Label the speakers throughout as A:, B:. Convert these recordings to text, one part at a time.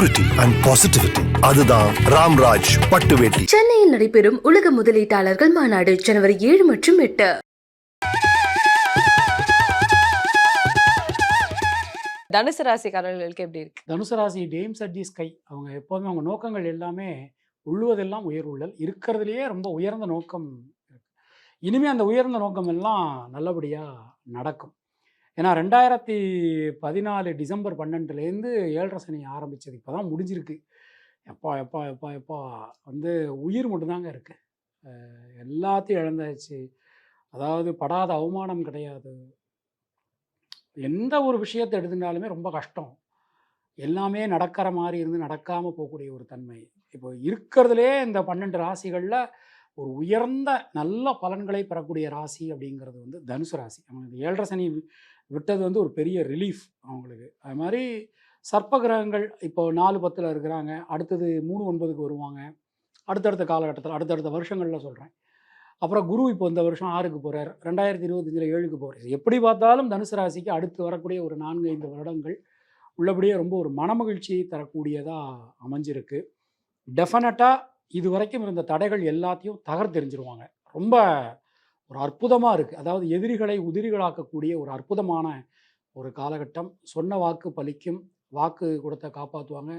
A: Purity and positivity. அதுதான் ராம்ராஜ் பட்டு வேட்டி.
B: சென்னையில் நடைபெறும் உலக முதலீட்டாளர்கள் மாநாடு ஜனவரி 7 மற்றும் 8.
C: தனுசு ராசிக்காரர்களுக்கு எப்படி இருக்கு?
D: தனுசு ராசி டேம்ஸ் அட் தி ஸ்கை. அவங்க எப்போதுமே அவங்க நோக்கங்கள் எல்லாமே உள்ளுவதெல்லாம் உயர்வுள்ளல் இருக்கிறதுலையே ரொம்ப உயர்ந்த நோக்கம் இருக்கு. இனிமேல் அந்த உயர்ந்த நோக்கம் எல்லாம் நல்லபடியாக நடக்கும். ஏன்னா 2014 டிசம்பர் 12லேருந்து 7.5 சனி ஆரம்பித்தது இப்போ தான் முடிஞ்சிருக்கு. எப்பா எப்பா எப்பா எப்பா வந்து உயிர் மட்டும்தாங்க இருக்குது. எல்லாத்தையும் இழந்தாச்சு. அதாவது படாத அவமானம் கிடையாது. எந்த ஒரு விஷயத்தை எடுத்துட்டாலுமே ரொம்ப கஷ்டம். எல்லாமே நடக்கிற மாதிரி இருந்து நடக்காமல் போகக்கூடிய ஒரு தன்மை. இப்போ இருக்கிறதுலே இந்த 12 ராசிகளில் ஒரு உயர்ந்த நல்ல பலன்களை பெறக்கூடிய ராசி அப்படிங்கிறது வந்து தனுசு ராசி. அவங்களுக்கு 7.5 சனி விட்டது வந்து ஒரு பெரிய ரிலீஃப் அவங்களுக்கு. அது மாதிரி சர்ப்ப கிரகங்கள் இப்போ 4-10 இருக்கிறாங்க. அடுத்தது 3-9க்கு வருவாங்க. அடுத்தடுத்த காலகட்டத்தில் அடுத்தடுத்த வருஷங்களில் சொல்கிறேன். அப்புறம் குரு இப்போ இந்த வருஷம் 6க்கு போகிறார். 2025 7க்கு போகிறார். எப்படி பார்த்தாலும் தனுசு ராசிக்கு அடுத்து வரக்கூடிய ஒரு 4-5 வருடங்கள் உள்ளபடியே ரொம்ப ஒரு மனமகிழ்ச்சியை தரக்கூடியதாக அமைஞ்சிருக்கு. டெஃபினட்டாக இது வரைக்கும் இருந்த தடைகள் எல்லாத்தையும் தகர்த்தெறிஞ்சிருவாங்க. ரொம்ப ஒரு அற்புதமாக இருக்குது. அதாவது எதிரிகளை உதிரிகளாக்கக்கூடிய ஒரு அற்புதமான ஒரு காலகட்டம். சொன்ன வாக்கு பலிக்கும். வாக்கு கொடுத்த காப்பாற்றுவாங்க.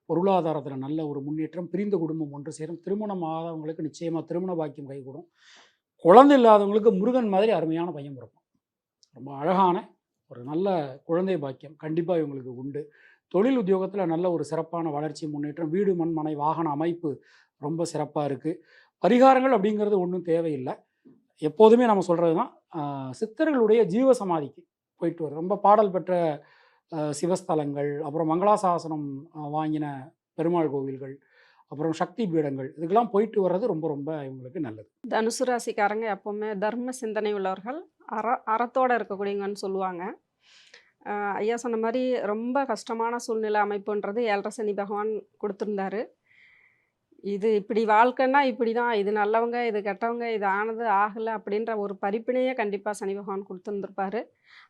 D: பொருளாதாரத்தில் நல்ல ஒரு முன்னேற்றம். பிரிந்த குடும்பம் ஒன்று சேரும். திருமணம் ஆகாதவங்களுக்கு நிச்சயமாக திருமண பாக்கியம் கைகூடும். குழந்தை இல்லாதவங்களுக்கு முருகன் மாதிரி அருமையான பையன் பிறக்கும். ரொம்ப அழகான ஒரு நல்ல குழந்தை பாக்கியம் கண்டிப்பாக இவங்களுக்கு உண்டு. தொழில் உத்தியோகத்தில் நல்ல ஒரு சிறப்பான வளர்ச்சி முன்னேற்றம். வீடு மண் மனை வாகன அமைப்பு ரொம்ப சிறப்பாக இருக்குது. பரிகாரங்கள் அப்படிங்கிறது ஒன்றும் தேவையில்லை. எப்போதுமே நம்ம சொல்கிறது தான், சித்தர்களுடைய ஜீவசமாதிக்கு போயிட்டு வரும். ரொம்ப பாடல் பெற்ற சிவஸ்தலங்கள், அப்புறம் மங்களாசாசனம் வாங்கின பெருமாள் கோவில்கள், அப்புறம் சக்தி பீடங்கள், இதுக்கெல்லாம் போயிட்டு வர்றது ரொம்ப ரொம்ப இவங்களுக்கு நல்லது.
E: தனுசு ராசிக்காரங்க எப்போவுமே தர்ம சிந்தனை உள்ளவர்கள், அறத்தோடு இருக்கக்கூடியவங்கன்னு சொல்லுவாங்க. ஐயா சொன்ன மாதிரி ரொம்ப கஷ்டமான சூழ்நிலை அமைப்புன்றது 7.5 சனி பகவான் கொடுத்துருந்தாரு. இது இப்படி வாழ்க்கைன்னா இப்படி தான், இது நல்லவங்க இது கெட்டவங்க, இது ஆனது ஆகலை அப்படின்ற ஒரு பரிப்பினையே கண்டிப்பாக சனி பகவான் கொடுத்துருந்துருப்பார்.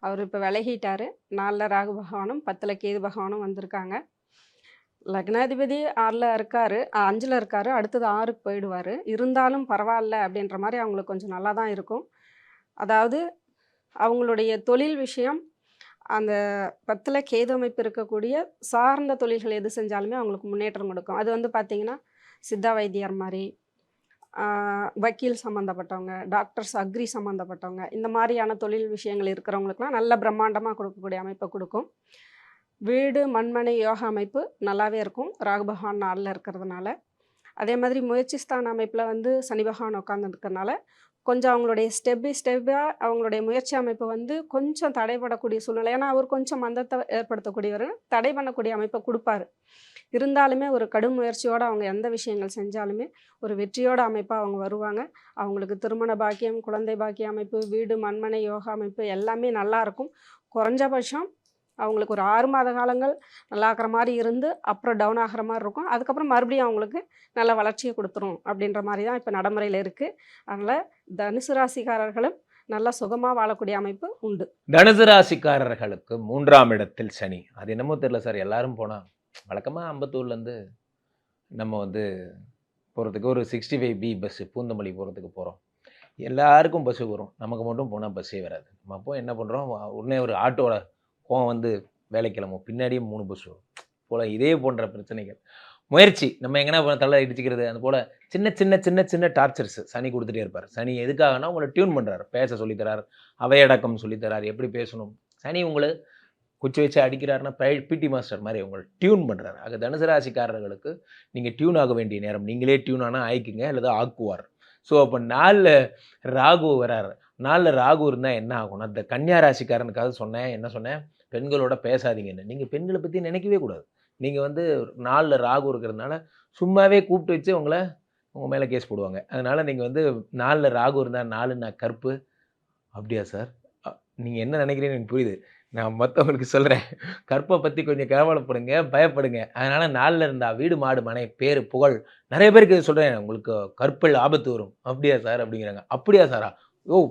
E: அவர் இப்போ விலகிட்டார். 4ல் ராகு பகவானும் 10ல் கேது பகவானும் வந்திருக்காங்க. லக்னாதிபதி 6ல் இருக்கார், 5ல் இருக்கார். அடுத்தது 6க்கு போயிடுவார். இருந்தாலும் பரவாயில்ல அப்படின்ற மாதிரி அவங்களுக்கு கொஞ்சம் நல்லா தான் இருக்கும். அதாவது அவங்களுடைய தொழில் விஷயம், அந்த 10ல் கேது அமைப்பு இருக்கக்கூடிய சார்ந்த தொழில்கள் எது செஞ்சாலுமே அவங்களுக்கு முன்னேற்றம் கொடுக்கும். அது வந்து பார்த்திங்கன்னா சித்தா வைத்தியர் மாதிரி, வக்கீல் சம்மந்தப்பட்டவங்க, டாக்டர்ஸ், அக்ரி சம்மந்தப்பட்டவங்க, இந்த மாதிரியான தொழில் விஷயங்கள் இருக்கிறவங்களுக்குலாம் நல்ல பிரம்மாண்டமாக கொடுக்கக்கூடிய அமைப்பை கொடுக்கும். வீடு மண்மனை யோகா அமைப்பு நல்லாவே இருக்கும் ராகு பகவான் 4ல் இருக்கிறதுனால. அதே மாதிரி முயற்சி ஸ்தான அமைப்பில் வந்து சனி பகவான் உட்காந்துருக்கறனால கொஞ்சம் அவங்களுடைய ஸ்டெப் பை ஸ்டெப்பாக அவங்களுடைய முயற்சி அமைப்பு வந்து கொஞ்சம் தடைபடக்கூடிய சூழ்நிலை. ஏன்னா அவர் கொஞ்சம் மந்தத்தை ஏற்படுத்தக்கூடியவர், தடை பண்ணக்கூடிய அமைப்பை கொடுப்பார். இருந்தாலுமே ஒரு கடும் முயற்சியோடு அவங்க எந்த விஷயங்கள் செஞ்சாலுமே ஒரு வெற்றியோட அமைப்பாக அவங்க வருவாங்க. அவங்களுக்கு திருமண பாக்கியம், குழந்தை பாக்கிய அமைப்பு, வீடு மண்மனை யோகா அமைப்பு எல்லாமே நல்லாயிருக்கும். குறைஞ்சபட்சம் அவங்களுக்கு ஒரு 6 மாத காலங்கள் நல்லா ஆகிற மாதிரி இருந்து அப்புறம் டவுன் ஆகிற மாதிரி இருக்கும். அதுக்கப்புறம் மறுபடியும் அவங்களுக்கு நல்ல வளர்ச்சியை கொடுத்துரும் அப்படின்ற மாதிரி தான் இப்போ நடைமுறையில் இருக்குது. அதனால் தனுசு ராசிக்காரர்களும் நல்லா சுகமாக வாழக்கூடிய அமைப்பு உண்டு.
F: தனுசு ராசிக்காரர்களுக்கு 3ஆம் இடத்தில் சனி. அது என்னமோ தெரியல சார், எல்லாரும் போனால் வழக்கமாக அம்பத்தூர்லேருந்து நம்ம வந்து போகிறதுக்கு ஒரு 65B பஸ்ஸு பூந்தமல்லி போகிறதுக்கு போகிறோம். எல்லாருக்கும் பஸ்ஸு வரும், நமக்கு மட்டும் போனால் பஸ்ஸே வராது. நம்ம அப்போ என்ன பண்ணுறோம், உடனே ஒரு ஆட்டோட கோவம் வந்து வேலை கிளம்பும், பின்னாடியே 3 பஸ் வரும் போல். இதே போன்ற பிரச்சனைகள் முயற்சி நம்ம எங்கன்னா தலை இடிச்சிக்கிறது, அது போல் சின்ன சின்ன சின்ன சின்ன டார்ச்சர்ஸ் சனி கொடுத்துட்டே இருப்பார். சனி எதுக்காகனா உங்களை டியூன் பண்ணுறாரு, பேச சொல்லித்தரார், அவையடக்கம் சொல்லித்தரார், எப்படி பேசணும். சனி உங்களை குச்சி வச்சு அடிக்கிறாருன்னா பிடி மாஸ்டர் மாதிரி உங்களை டியூன் பண்ணுறாரு. ஆக தனுசு ராசிக்காரர்களுக்கு நீங்கள் டியூன் ஆக வேண்டிய நேரம். நீங்களே டியூன் ஆனால் ஆயிக்குங்க, அல்லது ஆக்குவார். ஸோ அப்போ 4ல் ராகு வராரு. 4ல் ராகு இருந்தால் என்ன ஆகும்னா, இந்த கன்னியா ராசிக்காரனுக்காக சொன்னேன், என்ன சொன்னேன், பெண்களோட பேசாதீங்கன்னு. நீங்கள் பெண்களை பற்றி நினைக்கவே கூடாது. நீங்கள் வந்து 4ல் ராகு இருக்கிறதுனால சும்மாவே கூப்பிட்டு வச்சு உங்கள் மேலே கேஸ் போடுவாங்க. அதனால் நீங்கள் வந்து 4ல் ராகு இருந்தால் 4ன்னா கற்பு. அப்படியா சார், நீங்கள் என்ன நினைக்கிறீங்கன்னு எனக்கு புரியுது. நான் மற்றவங்களுக்கு சொல்கிறேன், கற்பை பற்றி கொஞ்சம் கவலைப்படுங்க, பயப்படுங்க. அதனால் 4ல் இருந்தால் வீடு மாடு மனை பேர் புகழ். நிறைய பேருக்கு சொல்கிறேன், உங்களுக்கு கற்பில் ஆபத்து வரும். அப்படியா சார் அப்படிங்கிறாங்க. அப்படியா சாரா,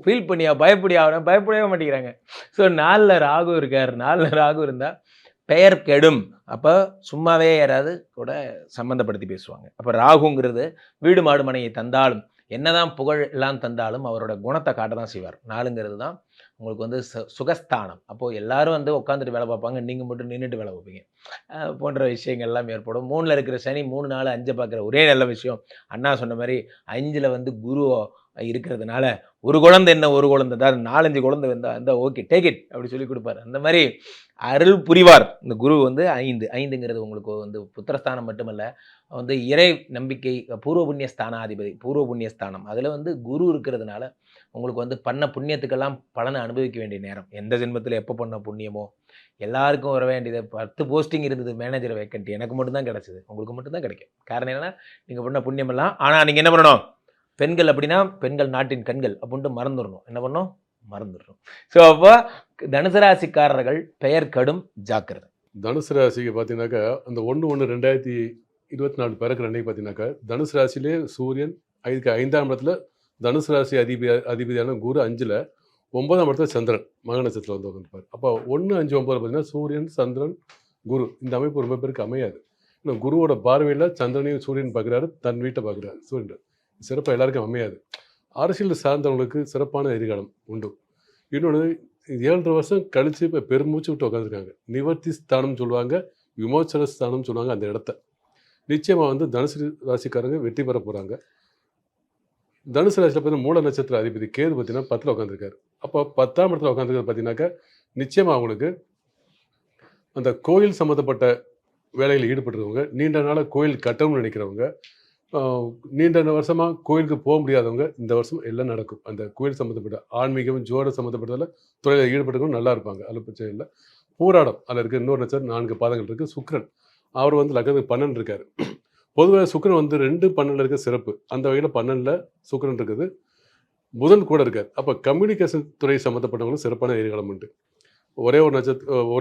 F: ஃபீல் பண்ணியா, பயப்படியா, பயப்படவே மாட்டேங்கிறாங்க. ஸோ 4ல் ராகு இருக்கார். 4ல் ராகு இருந்தால் பெயர் கெடும். அப்போ சும்மாவே யாராவது கூட சம்மந்தப்படுத்தி பேசுவாங்க. அப்போ ராகுங்கிறது வீடு மாடு மனையை தந்தாலும் என்னதான் புகழ் எல்லாம் தந்தாலும் அவரோட குணத்தை காட்ட தான் செய்வார். 4ங்கிறது தான் உங்களுக்கு வந்து சுகஸ்தானம். அப்போது எல்லாரும் வந்து உட்காந்துட்டு வேலை பார்ப்பாங்க, நீங்கள் மட்டும் நின்றுட்டு வேலை பார்ப்பீங்க போன்ற விஷயங்கள்லாம் ஏற்படும். 3ல் இருக்கிற சனி 3, 4, 5 பார்க்குற ஒரே நல்ல விஷயம், அண்ணா சொன்ன மாதிரி 5ல் வந்து குரு இருக்கிறதுனால ஒரு குழந்தை என்ன ஒரு குழந்தை தான் 4, 5 குழந்தை வந்தா ஓகே டேக் இட் அப்படி சொல்லி கொடுப்பாரு. அந்த மாதிரி அருள் புரிவார் இந்த குரு வந்து 5ங்கிறது உங்களுக்கு வந்து புத்திரஸ்தானம் மட்டுமல்ல, வந்து இறை நம்பிக்கை பூர்வ புண்ணிய ஸ்தானாதிபதி, பூர்வ புண்ணிய ஸ்தானம். அதில் வந்து குரு இருக்கிறதுனால உங்களுக்கு வந்து பண்ண புண்ணியத்துக்கெல்லாம் பலனை அனுபவிக்க வேண்டிய நேரம். எந்த ஜென்மத்தில் எப்போ பண்ண புண்ணியமோ எல்லாருக்கும் வர வேண்டியது. 10 போஸ்டிங் இருந்தது மேனேஜர் வேக்கன்ட், எனக்கு மட்டும்தான் கிடச்சிது, உங்களுக்கு மட்டும்தான் கிடைக்கும். காரணம் என்னன்னா நீங்கள் பண்ண புண்ணியமெல்லாம். ஆனால் நீங்கள் என்ன பண்ணணும், பெண்கள் அப்படின்னா பெண்கள் நாட்டின் கண்கள் அப்படின்ட்டு மறந்துடணும். என்ன பண்ணணும், மறந்துடணும். ஸோ அப்போ தனுசு ராசிக்காரர்கள் பெயர் கடும், ஜாக்கிரதை.
G: தனுசு ராசிக்கு பார்த்தீங்கன்னாக்கா அந்த 1/1/2024 பிறக்கிற அன்னைக்கு பார்த்தீங்கன்னாக்கா தனுசு ராசியிலே சூரியன், இதுக்கு 5ஆம் இடத்துல தனுசு ராசி அதிபதியான குரு 5ல், 9ஆம் இடத்துல சந்திரன் மக நட்சத்திரத்தில் வந்து உட்காந்துருப்பார். அப்போ 1, 5, 9 பார்த்தீங்கன்னா சூரியன், சந்திரன், குரு இந்த அமைப்பு ரொம்ப பேருக்கு அமையாது. இன்னும் குருவோட பார்வையில் சந்திரனையும் சூரியன் பார்க்குறாரு, தன் வீட்டை பார்க்குறாரு. சூரியன் சிறப்பாக எல்லாருக்கும் அமையாது. அரசியல் சார்ந்தவங்களுக்கு சிறப்பான எதிர்காலம் உண்டு. இன்னொன்று 7.5 வருஷம் கழித்து இப்போ பெருமூச்சு விட்டு உட்காந்துருக்காங்க. நிவர்த்தி ஸ்தானம் சொல்லுவாங்க, விமோச்சன ஸ்தானம் சொல்லுவாங்க. அந்த இடத்த நிச்சயமாக வந்து தனுசு ராசிக்காரங்க வெற்றி பெற போகிறாங்க. தனுசு ராசியில் பார்த்தீங்கன்னா மூல நட்சத்திர அதிபதி கேது பார்த்தீங்கன்னா 10ல் உட்காந்துருக்காரு. அப்போ 10ஆம் இடத்துல உட்காந்துருக்கிறது பார்த்தீங்கன்னாக்கா நிச்சயமாக அவங்களுக்கு அந்த கோயில் சம்மந்தப்பட்ட வேலையில் ஈடுபட்டுருவங்க, நீண்ட நாளாக கோயில் கட்டணும்னு நினைக்கிறவங்க, நீண்ட வருஷமாக கோயிலுக்கு போக முடியாதவங்க இந்த வருஷம் எல்லாம் நடக்கும். அந்த கோயில் சம்மந்தப்பட்ட ஆன்மீகம், ஜோட சம்மந்தப்பட்டதில் துறையில் ஈடுபட்டுக்கணும், நல்லா இருப்பாங்க. அதில் பிரச்சனை இல்லை. பூராடம் அதில் இருக்குது, இன்னொரு நட்சத்திரம் 4 பாதங்கள் இருக்குது. சுக்கிரன் அவர் வந்து லக்னத்துக்கு 12 இருக்கார். பொதுவாக சுக்கிரன் வந்து 2, 12 இருக்க சிறப்பு. அந்த வகையில் 12ல் சுக்கிரன் இருக்குது. புதன் கூட இருக்கார். அப்போ கம்யூனிகேஷன் துறை சம்மந்தப்பட்டவங்களும் சிறப்பான எதிர்காலம் உண்டு. ஒரே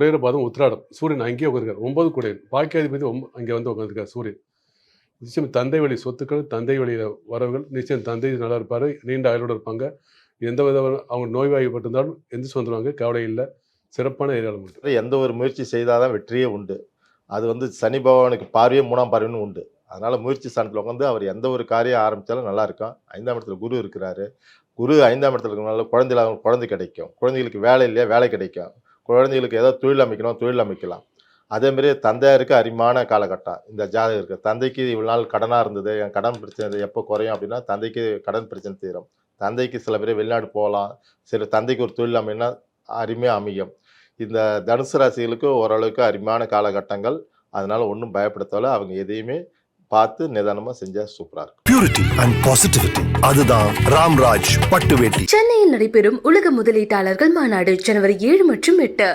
G: ஒரு பாதம் உத்திராடம், சூரியன் அங்கேயே உட்காந்துருக்கார். 9 கூட பாக்கியாதிபதி அங்கே வந்து உட்காந்துருக்கார் சூரியன். நிச்சயம் தந்தை வழி சொத்துக்கள், தந்தை வழியில் வரவுகள், நிச்சயம் தந்தை நல்லா இருப்பார், நீண்ட ஆயுளோடு இருப்பாங்க. எந்த வித அவங்க நோய்வாய்ப்பட்டிருந்தாலும் எந்திரிச்சு வந்துடுவாங்க, கவலை இல்லை. சிறப்பான எதிர்காலம் உண்டு.
H: எந்த ஒரு முயற்சி செய்தால் தான் வெற்றியே உண்டு. அது வந்து சனி பகவானுக்கு பார்வையே 3ஆம் பார்வைன்னு உண்டு. அதனால் முயற்சி ஸ்தானத்தில் உட்காந்து அவர் எந்த ஒரு காரியம் ஆரம்பித்தாலும் நல்லா இருக்கும். 5ஆம் இடத்துல குரு இருக்கிறாரு. குரு 5ஆம் இடத்துல இருக்கிறனால குழந்தை கிடைக்கும். குழந்தைகளுக்கு வேலை இல்லையா, வேலை கிடைக்கும். குழந்தைகளுக்கு ஏதாவது தொழில் அமைக்கணும், தொழில் அமைக்கலாம். அதேமாரி தந்தையாருக்கு அருமையான காலகட்டம் இந்த ஜாதகம் இருக்குது. தந்தைக்கு இவ்வளோ நாள் கடனாக இருந்தது, என் கடன் பிரச்சனை எப்போ குறையும் அப்படின்னா தந்தைக்கு கடன் பிரச்சனை தீரும். தந்தைக்கு சில பேர் வெளிநாடு போகலாம், சில தந்தைக்கு ஒரு தொழில் அமைனா அருமையாக அமையும். இந்த தனுசு ராசிகளுக்கு ஓரளவுக்கு அருமையான காலகட்டங்கள். அதனால் ஒன்றும் பயப்படுத்தவில்லை. அவங்க எதையுமே பார்த்து நிதானமாக செஞ்சால் சூப்பராக இருக்கும்.
A: பியூரிட்டி அண்ட் பாசிட்டிவிட்டி, அதுதான் ராம்ராஜ் பட்டு வேட்டி.
B: சென்னையில் நடைபெறும் உலக முதலீட்டாளர்கள் மாநாடு ஜனவரி 7 மற்றும் 8.